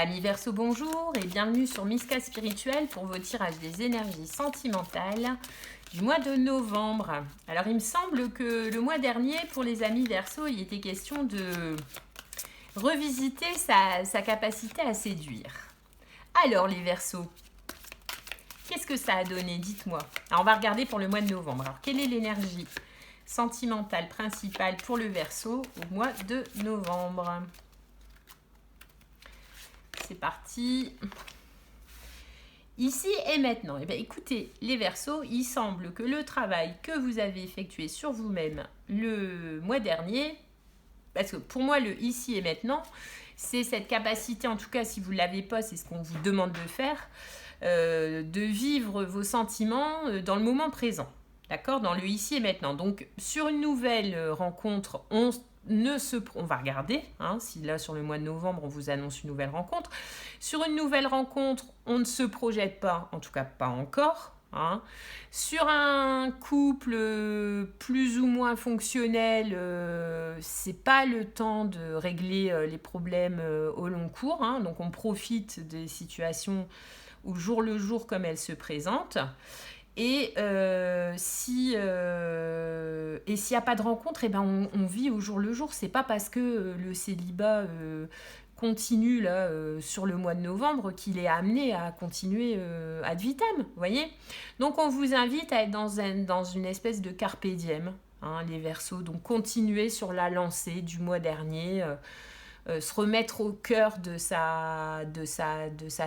Amis Verseau, bonjour et bienvenue sur Miska Spirituel pour vos tirages des énergies sentimentales du mois de novembre. Alors il me semble que le mois dernier, pour les amis Verseau, il était question de revisiter sa capacité à séduire. Alors les Verseaux, qu'est-ce que ça a donné? Dites-moi. Alors on va regarder pour le mois de novembre. Alors quelle est l'énergie sentimentale principale pour le Verseau au mois de novembre? C'est parti. Ici et maintenant. Eh bien, écoutez, les Verseaux, il semble que le travail que vous avez effectué sur vous-même le mois dernier, parce que pour moi, le ici et maintenant, c'est cette capacité, en tout cas, si vous ne l'avez pas, c'est ce qu'on vous demande de faire, de vivre vos sentiments dans le moment présent. D'accord? Dans le ici et maintenant. Donc, sur une nouvelle rencontre, on va regarder, si là sur le mois de novembre on vous annonce une nouvelle rencontre. Sur une nouvelle rencontre, on ne se projette pas, en tout cas pas encore. Sur un couple plus ou moins fonctionnel, c'est pas le temps de régler les problèmes au long cours. Donc on profite des situations au jour le jour comme elles se présentent. Et s'il n'y a pas de rencontre, eh ben on vit au jour le jour. C'est pas parce que le célibat continue là, sur le mois de novembre qu'il est amené à continuer ad vitam, voyez. Donc on vous invite à être dans une espèce de carpe diem, les Verseaux. Donc continuez sur la lancée du mois dernier. Se remettre au cœur de sa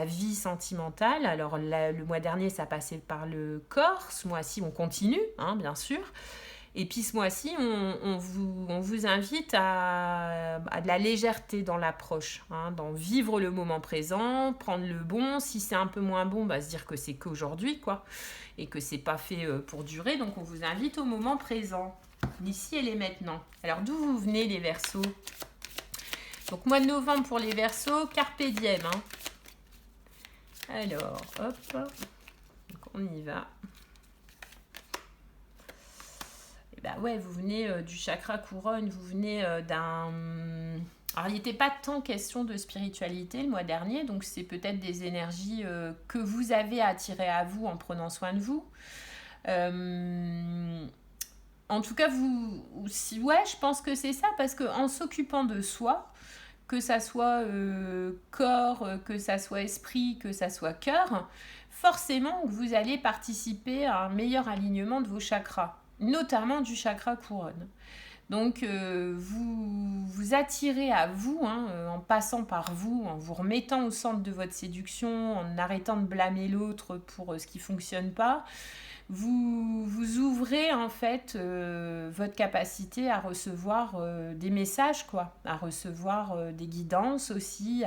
vie sentimentale. Alors le mois dernier, ça passait par le corps. Ce mois-ci, on continue, bien sûr. Et puis ce mois-ci, on vous invite à de la légèreté dans l'approche, dans vivre le moment présent, prendre le bon. Si c'est un peu moins bon, se dire que c'est qu'aujourd'hui, quoi, et que c'est pas fait pour durer. Donc on vous invite au moment présent, l'ici et les maintenant. Alors d'où vous venez, les Verseaux? Donc, mois de novembre pour les Verseaux, carpe diem. Alors, hop, donc on y va. Et ben ouais, vous venez du chakra couronne, vous venez d'un... Alors, il n'était pas tant question de spiritualité le mois dernier, donc c'est peut-être des énergies que vous avez attirées à vous en prenant soin de vous. En tout cas, je pense que c'est ça, parce qu'en s'occupant de soi, que ça soit corps, que ça soit esprit, que ça soit cœur, forcément vous allez participer à un meilleur alignement de vos chakras, notamment du chakra couronne. Donc vous attirez à vous, en passant par vous, en vous remettant au centre de votre séduction, en arrêtant de blâmer l'autre pour ce qui ne fonctionne pas. Vous ouvrez en fait votre capacité à recevoir des messages, quoi, à recevoir des guidances aussi,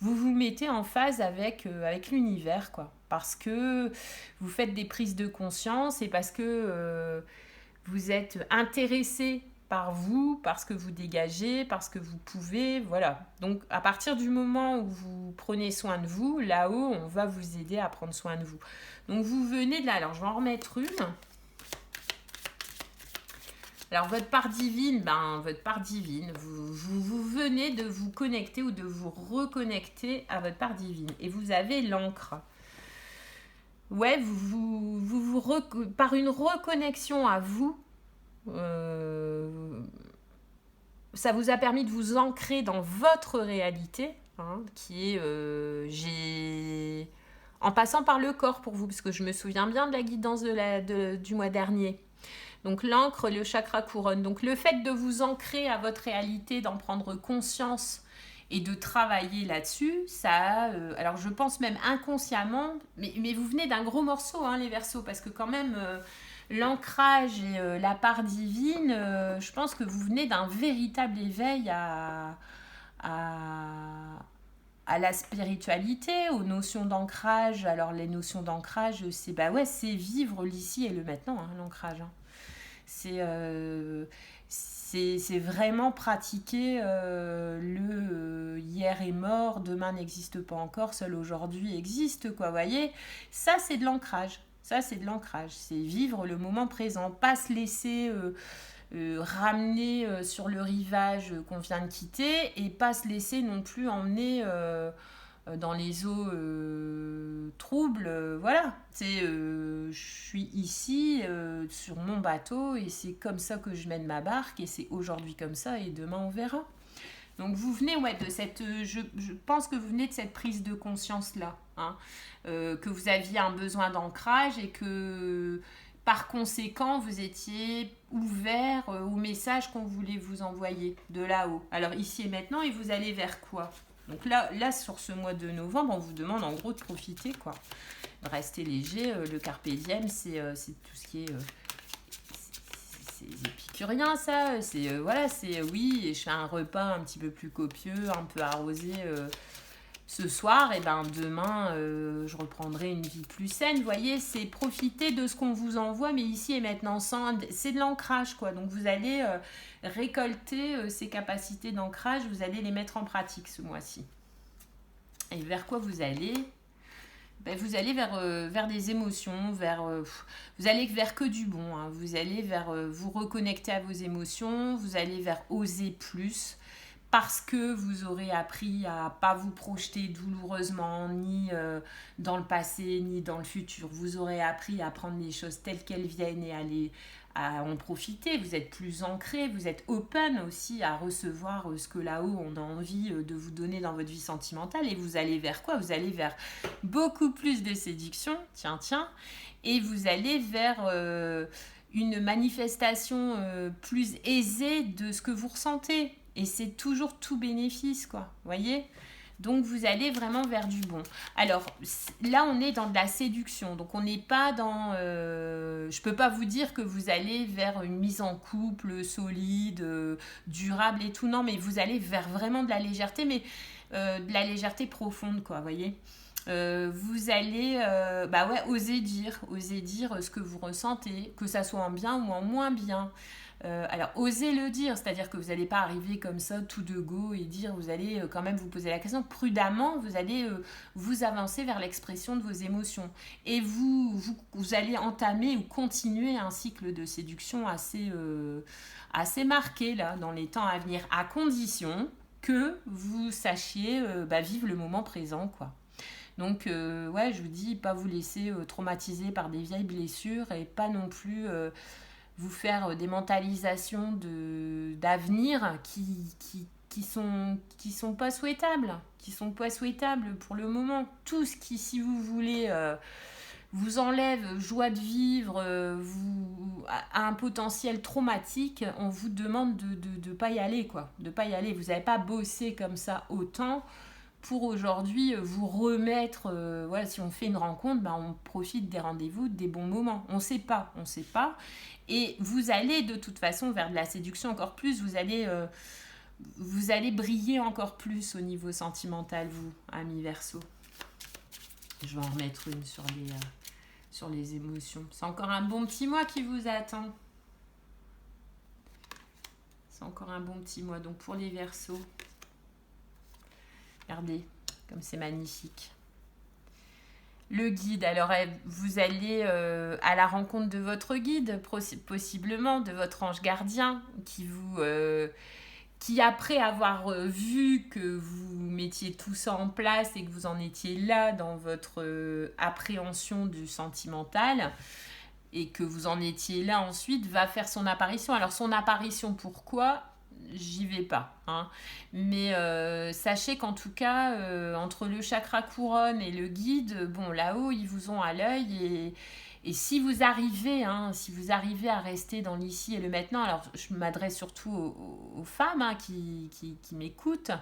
vous vous mettez en phase avec l'univers, quoi, parce que vous faites des prises de conscience et parce que vous êtes intéressé par vous, parce que vous dégagez, parce que vous pouvez, voilà. Donc à partir du moment où vous prenez soin de vous, là-haut, on va vous aider à prendre soin de vous. Donc vous venez de là, alors je vais en remettre une. Alors votre part divine, vous venez de vous connecter ou de vous reconnecter à votre part divine. Et vous avez l'encre. Ouais, par une reconnexion à vous, ça vous a permis de vous ancrer dans votre réalité, qui est en passant par le corps pour vous, parce que je me souviens bien de la guidance du mois dernier. Donc l'encre, le chakra couronne. Donc le fait de vous ancrer à votre réalité, d'en prendre conscience et de travailler là-dessus, ça, alors je pense même inconsciemment, mais vous venez d'un gros morceau, les Verseaux, parce que quand même... l'ancrage et la part divine, je pense que vous venez d'un véritable éveil à la spiritualité, aux notions d'ancrage. Alors les notions d'ancrage, c'est vivre l'ici et le maintenant, l'ancrage. C'est vraiment pratiquer le hier est mort, demain n'existe pas encore, seul aujourd'hui existe, quoi, voyez. Ça, c'est de l'ancrage. C'est vivre le moment présent, pas se laisser ramener sur le rivage qu'on vient de quitter et pas se laisser non plus emmener dans les eaux troubles, voilà. Je suis ici sur mon bateau et c'est comme ça que je mène ma barque et c'est aujourd'hui comme ça et demain on verra. Donc vous venez de cette, je pense que vous venez de cette prise de conscience là, hein, que vous aviez un besoin d'ancrage et que par conséquent vous étiez ouvert au message qu'on voulait vous envoyer de là-haut. Alors ici et maintenant, et vous allez vers quoi? Donc là, sur ce mois de novembre, on vous demande en gros de profiter, quoi. Rester léger, le carpe diem, c'est tout ce qui est c'est épicurien, ça. C'est voilà, c'est oui, et je fais un repas un petit peu plus copieux, un peu arrosé ce soir, et ben demain, je reprendrai une vie plus saine. Vous voyez, c'est profiter de ce qu'on vous envoie, mais ici et maintenant, c'est de l'ancrage, quoi. Donc vous allez récolter ces capacités d'ancrage, vous allez les mettre en pratique ce mois-ci. Et vers quoi vous allez? Ben, vous allez vers des émotions, vous allez vers que du bon, hein. Vous allez vers vous reconnecter à vos émotions, vous allez vers oser plus, parce que vous aurez appris à pas vous projeter douloureusement, ni dans le passé, ni dans le futur. Vous aurez appris à prendre les choses telles qu'elles viennent et à en profiter. Vous êtes plus ancré, vous êtes open aussi à recevoir ce que là-haut on a envie de vous donner dans votre vie sentimentale. Et vous allez vers quoi? Vous allez vers beaucoup plus de séduction, tiens, et vous allez vers une manifestation plus aisée de ce que vous ressentez. Et c'est toujours tout bénéfice, quoi. Vous voyez? Donc, vous allez vraiment vers du bon. Alors, là, on est dans de la séduction. Donc, on n'est pas dans... je peux pas vous dire que vous allez vers une mise en couple solide, durable et tout. Non, mais vous allez vers vraiment de la légèreté, mais de la légèreté profonde, quoi. Vous voyez? Vous allez oser dire ce que vous ressentez, que ça soit en bien ou en moins bien. Alors, osez le dire, c'est-à-dire que vous n'allez pas arriver comme ça tout de go et dire, vous allez quand même vous poser la question. Prudemment, vous allez vous avancer vers l'expression de vos émotions. Et vous allez entamer ou continuer un cycle de séduction assez marqué là, dans les temps à venir, à condition que vous sachiez vivre le moment présent, quoi. Donc, je vous dis, pas vous laisser traumatiser par des vieilles blessures et pas non plus vous faire des mentalisations d'avenir qui sont pas souhaitables, pour le moment. Tout ce qui, si vous voulez, vous enlève joie de vivre, a un potentiel traumatique, on vous demande de pas y aller, quoi. De pas y aller. Vous n'avez pas bossé comme ça autant pour aujourd'hui vous remettre, si on fait une rencontre, on profite des rendez-vous, des bons moments. On sait pas. Et vous allez de toute façon vers de la séduction encore plus, vous allez briller encore plus au niveau sentimental, vous, amis Verseau. Je vais en remettre une sur les émotions. C'est encore un bon petit mois qui vous attend. C'est encore un bon petit mois, donc pour les Verseaux. Regardez, comme c'est magnifique. Le guide, alors vous allez à la rencontre de votre guide, possiblement de votre ange gardien, qui après avoir vu que vous mettiez tout ça en place et que vous en étiez là dans votre appréhension du sentimental, et que vous en étiez là ensuite, va faire son apparition. Alors son apparition, pourquoi ? J'y vais pas, hein. Mais sachez qu'en tout cas, entre le chakra couronne et le guide, bon, là-haut, ils vous ont à l'œil et si vous arrivez à rester dans l'ici et le maintenant, alors je m'adresse surtout aux femmes qui m'écoutent,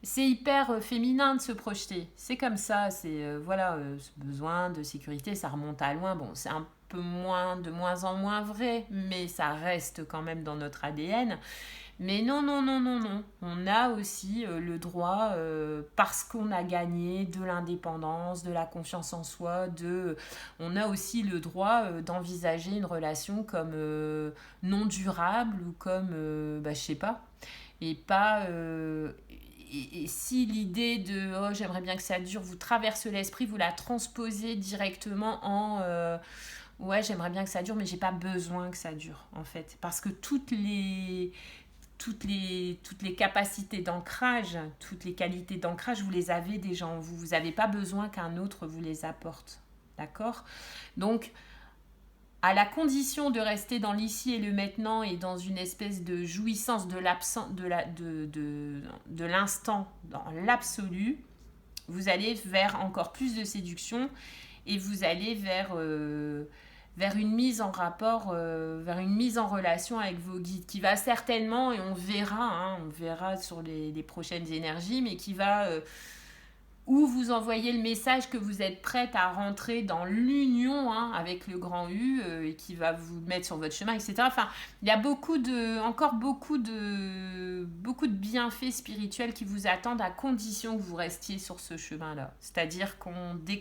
c'est hyper féminin de se projeter. C'est comme ça, c'est ce besoin de sécurité, ça remonte à loin. Bon, c'est un peu de moins en moins vrai, mais ça reste quand même dans notre ADN. Mais non. On a aussi le droit, parce qu'on a gagné de l'indépendance, de la confiance en soi, on a aussi le droit d'envisager une relation comme non durable ou comme, je sais pas. Et pas... et si l'idée de « oh, j'aimerais bien que ça dure » vous traverse l'esprit, vous la transposez directement en ouais, j'aimerais bien que ça dure, mais j'ai pas besoin que ça dure, en fait. Parce que toutes les toutes les capacités d'ancrage, toutes les qualités d'ancrage, vous les avez déjà en vous. Vous n'avez pas besoin qu'un autre vous les apporte. D'accord? Donc, à la condition de rester dans l'ici et le maintenant et dans une espèce de jouissance de l'instant, dans l'absolu, vous allez vers encore plus de séduction et vous allez vers une mise en rapport, vers une mise en relation avec vos guides qui va certainement, et on verra sur les prochaines énergies, mais qui va ou vous envoyer le message que vous êtes prête à rentrer dans l'union avec le grand U et qui va vous mettre sur votre chemin, etc. Enfin, il y a encore beaucoup de bienfaits spirituels qui vous attendent à condition que vous restiez sur ce chemin-là. C'est-à-dire dès